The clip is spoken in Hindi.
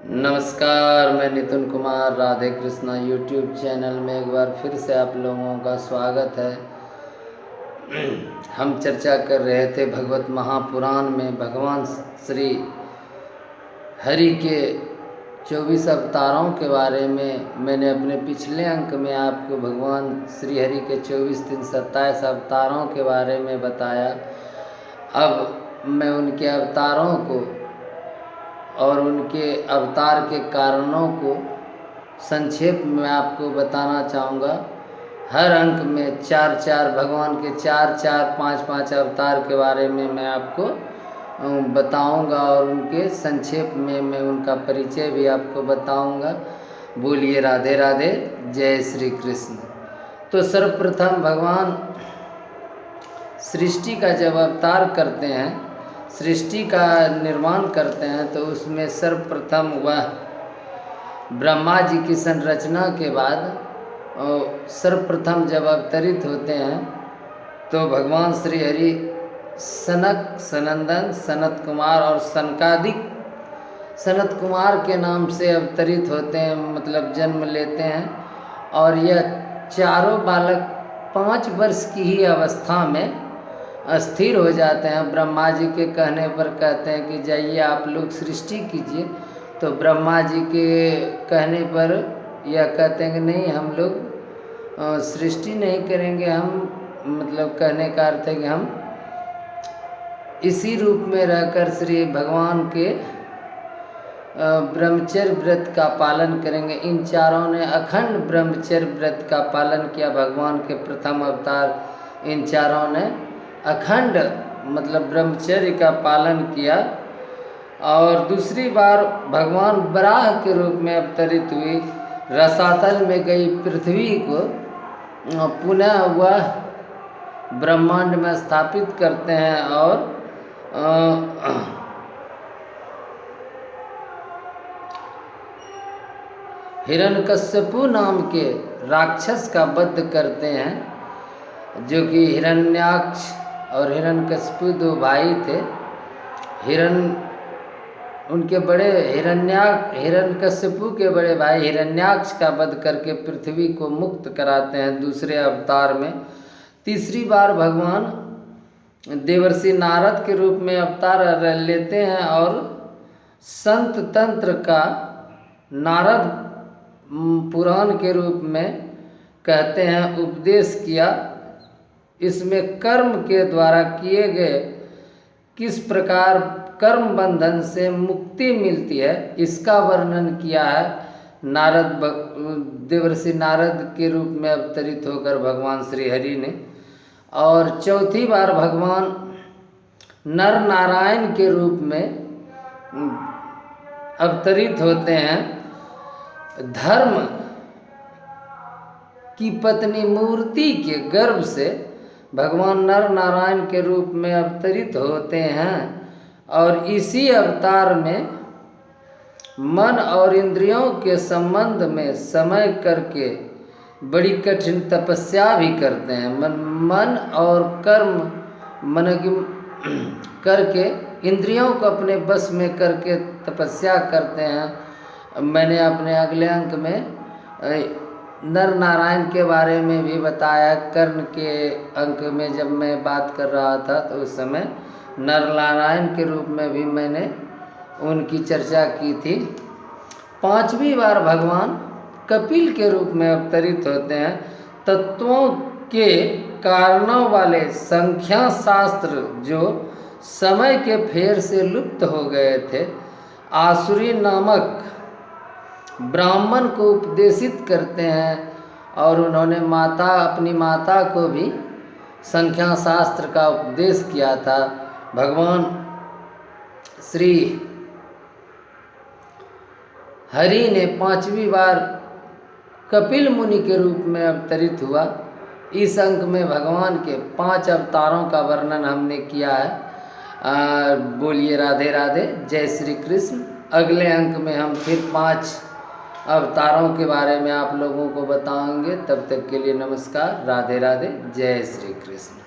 नमस्कार, मैं नितिन कुमार राधे कृष्णा यूट्यूब चैनल में एक बार फिर से आप लोगों का स्वागत है। हम चर्चा कर रहे थे भगवत महापुराण में भगवान श्री हरि के 24 अवतारों के बारे में। मैंने अपने पिछले अंक में आपको भगवान श्री हरि के 24-3-27 अवतारों के बारे में बताया। अब मैं उनके अवतारों को और उनके अवतार के कारणों को संक्षेप में आपको बताना चाहूँगा। हर अंक में 4-4 भगवान के 4-4, 5-5 अवतार के बारे में मैं आपको बताऊँगा और उनके संक्षेप में मैं उनका परिचय भी आपको बताऊँगा। बोलिए राधे राधे, जय श्री कृष्ण। तो सर्वप्रथम भगवान सृष्टि का जब अवतार करते हैं, सृष्टि का निर्माण करते हैं, तो उसमें सर्वप्रथम वह ब्रह्मा जी की संरचना के बाद सर्वप्रथम जब अवतरित होते हैं तो भगवान श्री हरि सनक, सनंदन, सनत कुमार और सनकादिक सनत कुमार के नाम से अवतरित होते हैं, मतलब जन्म लेते हैं। और यह चारों बालक 5 वर्ष की ही अवस्था में अस्थिर हो जाते हैं। ब्रह्मा जी के कहने पर कहते हैं कि जाइए आप लोग सृष्टि कीजिए। तो ब्रह्मा जी के कहने पर यह कहते हैं कि नहीं, हम लोग सृष्टि नहीं करेंगे। हम मतलब कहने का अर्थ है कि हम इसी रूप में रहकर श्री भगवान के ब्रह्मचर्य व्रत का पालन करेंगे। इन चारों ने अखंड ब्रह्मचर्य व्रत का पालन किया। भगवान के प्रथम अवतार इन चारों ने अखंड मतलब ब्रह्मचर्य का पालन किया। और दूसरी बार भगवान वराह के रूप में अवतरित हुई। रसातल में गई पृथ्वी को पुनः वह ब्रह्मांड में स्थापित करते हैं और हिरण्यकश्यपु नाम के राक्षस का वध करते हैं, जो कि हिरण्याक्ष और हिरण्यकश्यपु 2 भाई थे। उनके बड़े हिरण्यकश्यपु के बड़े भाई हिरण्याक्ष का वध करके पृथ्वी को मुक्त कराते हैं दूसरे अवतार में। तीसरी बार भगवान देवर्षि नारद के रूप में अवतार लेते हैं और संत तंत्र का नारद पुराण के रूप में कहते हैं उपदेश किया। इसमें कर्म के द्वारा किए गए किस प्रकार कर्म बंधन से मुक्ति मिलती है, इसका वर्णन किया है देवर्षि नारद के रूप में अवतरित होकर भगवान श्री हरि ने। और चौथी बार भगवान नर नारायण के रूप में अवतरित होते हैं। धर्म की पत्नी मूर्ति के गर्भ से भगवान नर नारायण के रूप में अवतरित होते हैं। और इसी अवतार में मन और इंद्रियों के संबंध में समय करके बड़ी कठिन तपस्या भी करते हैं। मन और कर्म मन की करके इंद्रियों को अपने बस में करके तपस्या करते हैं। मैंने अपने अगले अंक में नर नारायण के बारे में भी बताया। कर्ण के अंक में जब मैं बात कर रहा था तो उस समय नर नारायण के रूप में भी मैंने उनकी चर्चा की थी। 5वीं बार भगवान कपिल के रूप में अवतरित होते हैं। तत्वों के कारणों वाले संख्या शास्त्र जो समय के फेर से लुप्त हो गए थे, आसुरी नामक ब्राह्मण को उपदेशित करते हैं। और उन्होंने अपनी माता को भी संख्या शास्त्र का उपदेश किया था। भगवान श्री हरि ने 5वीं बार कपिल मुनि के रूप में अवतरित हुआ। इस अंक में भगवान के 5 अवतारों का वर्णन हमने किया है। बोलिए राधे राधे, जय श्री कृष्ण। अगले अंक में हम फिर 5 अवतारों के बारे में आप लोगों को बताएंगे। तब तक के लिए नमस्कार, राधे राधे, जय श्री कृष्ण।